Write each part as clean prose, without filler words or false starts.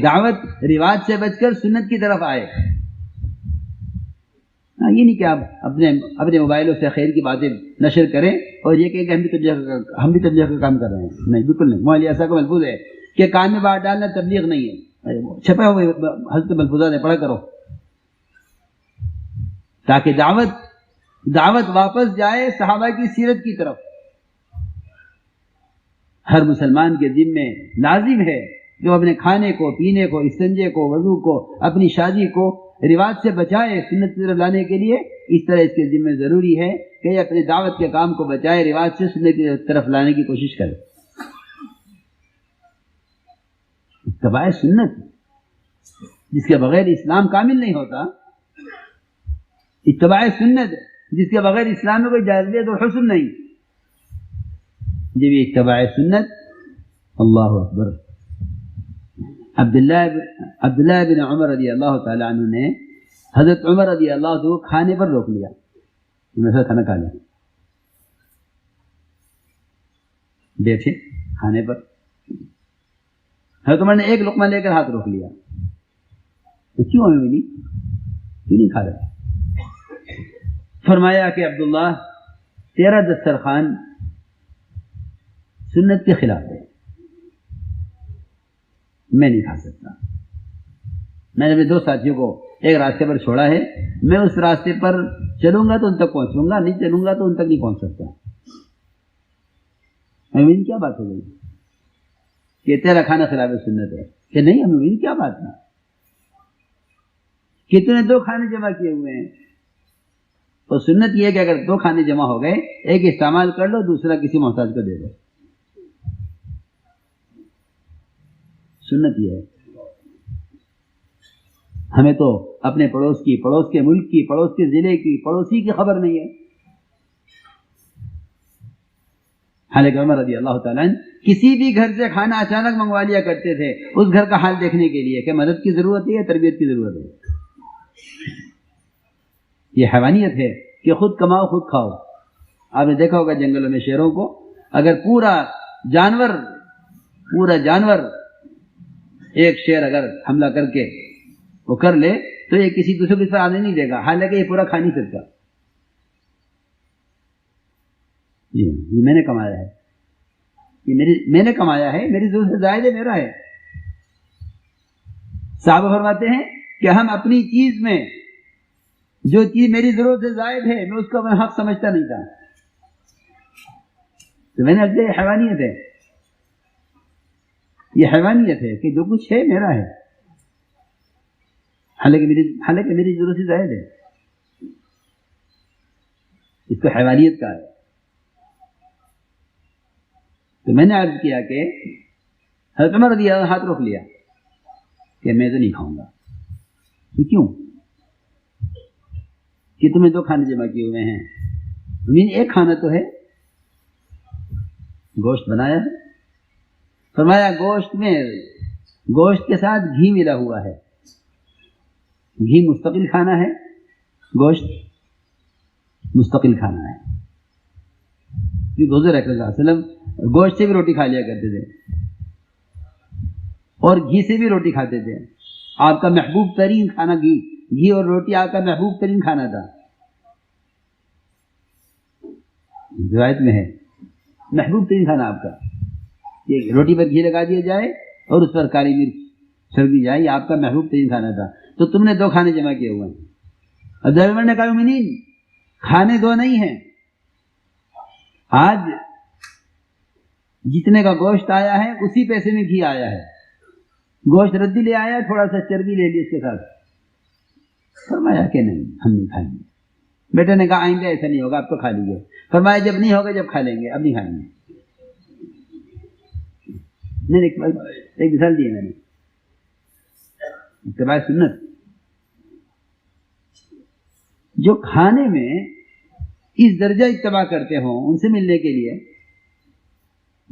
دعوت رواج سے بچ کر سنت کی طرف آئے. یہ نہیں کہ آپ اپنے موبائلوں سے خیر کی باتیں نشر کریں اور یہ کہیں کہ ہم بھی تبلیغ کا کام کر رہے ہیں. نہیں، بالکل نہیں. مولانا ایسا کو ملفوظ ہے کہ کان میں بات ڈالنا تبلیغ نہیں ہے. چھپے ہوئے حضرت ملفوظات پڑھا کرو تاکہ دعوت واپس جائے صحابہ کی سیرت کی طرف. ہر مسلمان کے ذمے لازم ہے جو اپنے کھانے کو، پینے کو، استنجے کو، وضو کو، اپنی شادی کو رواج سے بچائے سنت کی طرف لانے کے لیے. اس طرح اس کے ذمہ ضروری ہے کہ یہ اپنے دعوت کے کام کو بچائے، رواج سے سنت کی طرف لانے کی کوشش کرے. اتباع سنت جس کے بغیر اسلام کامل نہیں ہوتا، اتباع سنت جس کے بغیر اسلام میں کوئی جاذبیت اور حسن نہیں. جب یہ اتباع سنت، اللہ اکبر. عبداللہ بن عمر رضی اللہ تعالیٰ عنہ نے حضرت عمر رضی اللہ عنہ کو کھانے پر روک لیا. میں کھانا کھا لیں بیٹھے کھانے پر. حضرت عمر نے ایک لقمہ لے کر ہاتھ روک لیا. کیوں ہمیں ملی؟ کیوں نہیں کھا رہے؟ فرمایا کہ عبداللہ تیرا دسترخوان سنت کے خلاف ہے، میں نہیں کھا سکتا. میں نے اپنے دو ساتھیوں کو ایک راستے پر چھوڑا ہے، میں اس راستے پر چلوں گا تو ان تک پہنچوں گا، نہیں چلوں گا تو ان تک نہیں پہنچ سکتا. امین کیا بات ہو گئی کہ تیرا کھانا خلاف سنت ہے؟ کہ نہیں امین کیا بات ہے کہ تو نے دو کھانے جمع کیے ہوئے ہیں. اور سنت یہ ہے کہ اگر دو کھانے جمع ہو گئے، ایک استعمال کر لو، دوسرا کسی محتاج کو دے دو. سنت یہ ہے. ہمیں تو اپنے پڑوس کی، پڑوس کے ملک کی، پڑوس کے ضلع کی، پڑوسی کی خبر نہیں ہے. حالانکہ عمر رضی اللہ تعالیٰ عنہ کسی بھی گھر سے کھانا اچانک منگوا لیا کرتے تھے اس گھر کا حال دیکھنے کے لیے کہ مدد کی ضرورت ہے یا تربیت کی ضرورت ہے. یہ حیوانیت ہے کہ خود کماؤ خود کھاؤ. آپ نے دیکھا ہوگا جنگلوں میں شیروں کو اگر پورا جانور ایک شیر اگر حملہ کر کے وہ کر لے تو یہ کسی دوسرے کو اس پر آنے نہیں دے گا، حالانکہ یہ پورا کھا نہیں سکتا. یہ میں نے کمایا ہے، میں نے کمایا ہے، میری ضرورت سے زائد ہے، میرا ہے. صحابہ فرماتے ہیں کہ ہم اپنی چیز میں جو چیز میری ضرورت سے زائد ہے میں اس کا میں حق سمجھتا نہیں تھا. تو میں نے اب یہ حیوانیت ہے، یہ حیوانیت ہے کہ جو کچھ ہے میرا ہے، حالانکہ میری ضرورت سے زائد ہے. اس کو حیوانیت کا ہے. تو میں نے عرض کیا کہ حضرت عمر رضی اللہ عنہ ہاتھ روک لیا کہ میں تو نہیں کھاؤں گا. کیوں؟ کہ تمہیں دو کھانے جمع کیے ہوئے ہیں، ایک کھانا تو ہے. گوشت بنایا ہے، فرمایا گوشت کے ساتھ گھی ملا ہوا ہے. گھی مستقل کھانا ہے، گوشت مستقل کھانا ہے. حضور اکرم صلی اللہ علیہ وسلم گوشت سے بھی روٹی کھا لیا کرتے تھے اور گھی سے بھی روٹی کھاتے تھے. آپ کا محبوب ترین کھانا گھی اور روٹی آپ کا محبوب ترین کھانا تھا. روایت میں ہے محبوب ترین کھانا آپ کا، یہ روٹی پر گھی لگا دیا جائے اور اس پر کالی مرچ چھڑک دی جائے، یہ آپ کا محبوب ترین کھانا تھا. تو تم نے دو کھانے جمع کیے ہوئے ہیں. عبداللہ عمر نے کہا مومنین کھانے دو نہیں ہیں، آج جتنے کا گوشت آیا ہے اسی پیسے میں گھی آیا ہے. گوشت ردی لے آیا، تھوڑا سا چربی لے لی اس کے ساتھ. فرمایا کہ نہیں ہم نہیں کھائیں گے. بیٹے نے کہا آئندہ ایسا نہیں ہوگا، اب تو کھا لیجیے. فرمایا جب نہیں ہوگا جب کھا لیں گے، اب نہیں کھائیں گے. ایک مثال دی میں نے اتباع سنت. جو کھانے میں اس درجہ اتباع کرتے ہوں ان سے ملنے کے لیے،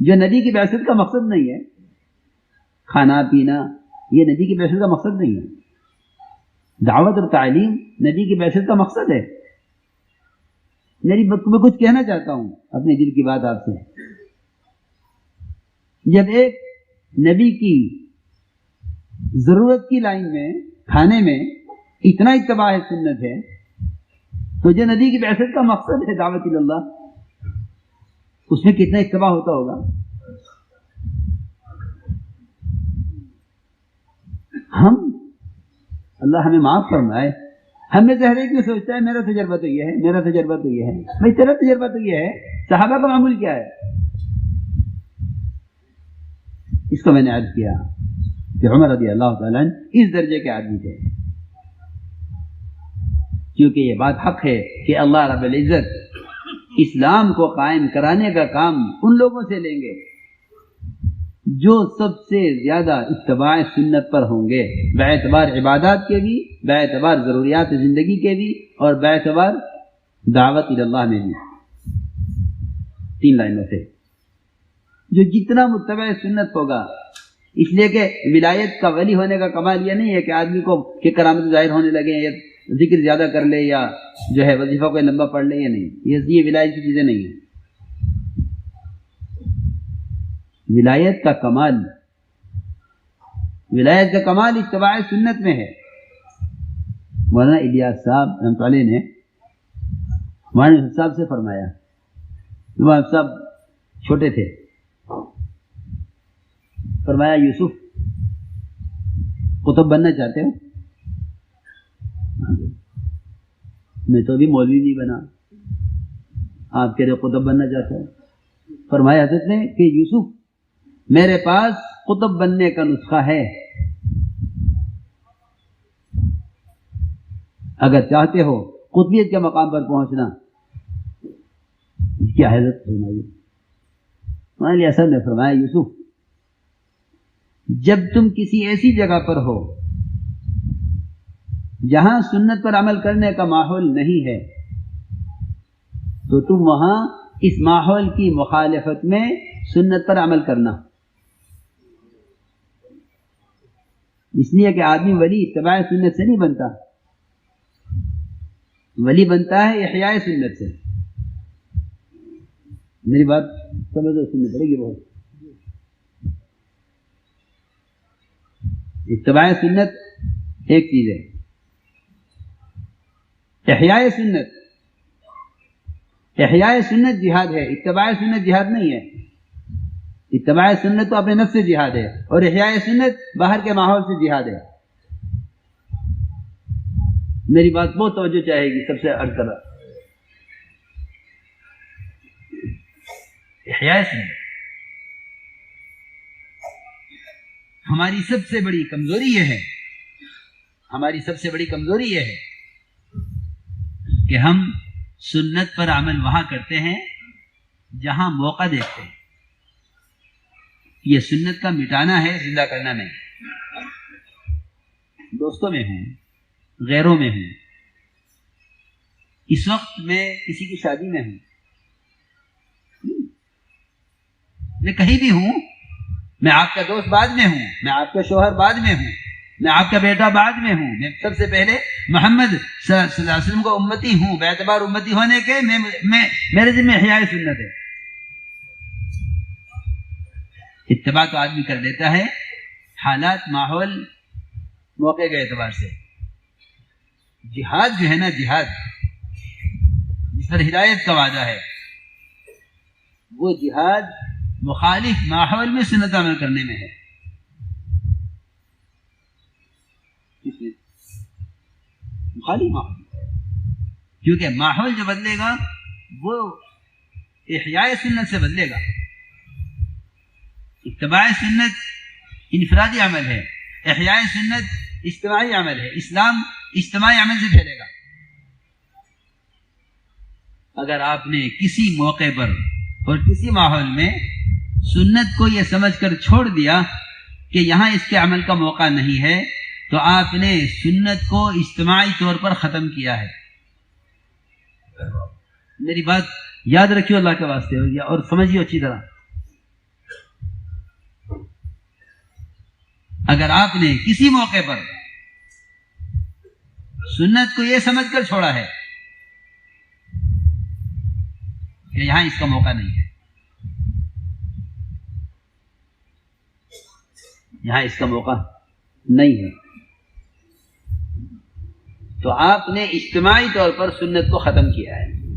جو نبی کی بعثت کا مقصد نہیں ہے، کھانا پینا یہ نبی کی بعثت کا مقصد نہیں ہے. دعوت اور تعلیم نبی کی بعثت کا مقصد ہے. میں کچھ کہنا چاہتا ہوں اپنے دل کی بات آپ سے. جب ایک نبی کی ضرورت کی لائن میں کھانے میں اتنا اتباع سنت ہے، تو جو نبی کی بعثت کا مقصد ہے دعوت اللہ، اس میں کتنا اتباع ہوتا ہوگا؟ ہم، اللہ ہمیں معاف فرمائے، ہم میں سے ہر ایک سوچتا ہے میرا تجربہ تو یہ ہے، میرا تجربہ تو یہ ہے. بھائی تیرا تجربہ تو یہ ہے، صحابہ کا معمول کیا ہے؟ اس کو میں نے عرض کیا کہ عمر رضی اللہ تعالیٰ عنہ اس درجے کے آدمی تھے، کیونکہ یہ بات حق ہے کہ اللہ رب العزت اسلام کو قائم کرانے کا کام ان لوگوں سے لیں گے جو سب سے زیادہ اتباع سنت پر ہوں گے، باعتبار عبادات کے بھی، باعتبار ضروریات زندگی کے بھی، اور باعتبار دعوت اللہ میں بھی. 3 لائنوں سے جو جتنا متبع سنت ہوگا. اس لیے کہ ولایت کا ولی ہونے کا کمال یہ نہیں ہے کہ آدمی کو کہ کرامت ظاہر ہونے لگے یا ذکر زیادہ کر لے یا جو ہے وظیفہ کو لمبا پڑھ لے، یہ نہیں، یہ ولایت کی چیزیں نہیں ہیں. ولایت کا کمال اتباع سنت میں ہے. مولانا الیاس صاحب رحمۃ اللہ علیہ نے مولانا صاحب سے فرمایا، مولانا صاحب چھوٹے تھے، فرمایا یوسف قطب بننا چاہتے ہو؟ میں تو ابھی مولوی نہیں بنا، آپ کہہ رہے قطب بننا چاہتے ہو؟ فرمایا حضرت نے کہ یوسف میرے پاس قطب بننے کا نسخہ ہے، اگر چاہتے ہو قطبیت کے مقام پر پہنچنا. اس کی حضرت فرمائی. مولانا الیاس صاحب نے فرمایا یوسف جب تم کسی ایسی جگہ پر ہو جہاں سنت پر عمل کرنے کا ماحول نہیں ہے تو تم وہاں اس ماحول کی مخالفت میں سنت پر عمل کرنا. اس لیے کہ آدمی ولی اتباع سنت سے نہیں بنتا، ولی بنتا ہے احیاء سنت سے. میری بات سمجھو، سننی پڑے گی بہت. اتباع سنت ایک چیز ہے، احیاء سنت جہاد ہے، اتباع سنت جہاد نہیں ہے. اتباع سنت تو اپنے نفس سے جہاد ہے، اور احیاء سنت باہر کے ماحول سے جہاد ہے. میری بات بہت توجہ چاہے گی، سب سے عرض کرا. احیاء سنت ہماری سب سے بڑی کمزوری یہ ہے کہ ہم سنت پر عمل وہاں کرتے ہیں جہاں موقع دیکھتے ہیں. یہ سنت کا مٹانا ہے، زندہ کرنا نہیں. دوستوں میں ہوں، غیروں میں ہوں، اس وقت میں کسی کی شادی میں ہوں، میں کہیں بھی ہوں، میں آپ کا دوست بعد میں ہوں، میں آپ کا شوہر بعد میں ہوں، میں آپ کا بیٹا بعد میں ہوں، میں سب سے پہلے محمد صلی اللہ علیہ وسلم کو امتی ہوں. باعتبار امتی ہونے کے میرے ذمہ احیاء سنت ہے. اتباع تو آدمی کر لیتا ہے حالات، ماحول، موقع کے اعتبار سے. جہاد جو ہے نا، جہاد جس پر ہدایت کا وعدہ ہے، وہ جہاد مخالف ماحول میں سنت عمل کرنے میں ہے. مخالف ماحول، کیونکہ ماحول جو بدلے گا وہ احیاء سنت سے بدلے گا. اتباع سنت انفرادی عمل ہے، احیاء سنت اجتماعی عمل ہے. اسلام اجتماعی عمل سے پھیلے گا. اگر آپ نے کسی موقع پر اور کسی ماحول میں سنت کو یہ سمجھ کر چھوڑ دیا کہ یہاں اس کے عمل کا موقع نہیں ہے، تو آپ نے سنت کو اجتماعی طور پر ختم کیا ہے. میری بات یاد رکھیے اللہ کے واسطے، اور سمجھیے اچھی طرح. اگر آپ نے کسی موقع پر سنت کو یہ سمجھ کر چھوڑا ہے کہ یہاں اس کا موقع نہیں ہے، یہاں اس کا موقع نہیں ہے. تو آپ نے اجتماعی طور پر سنت کو ختم کیا ہے.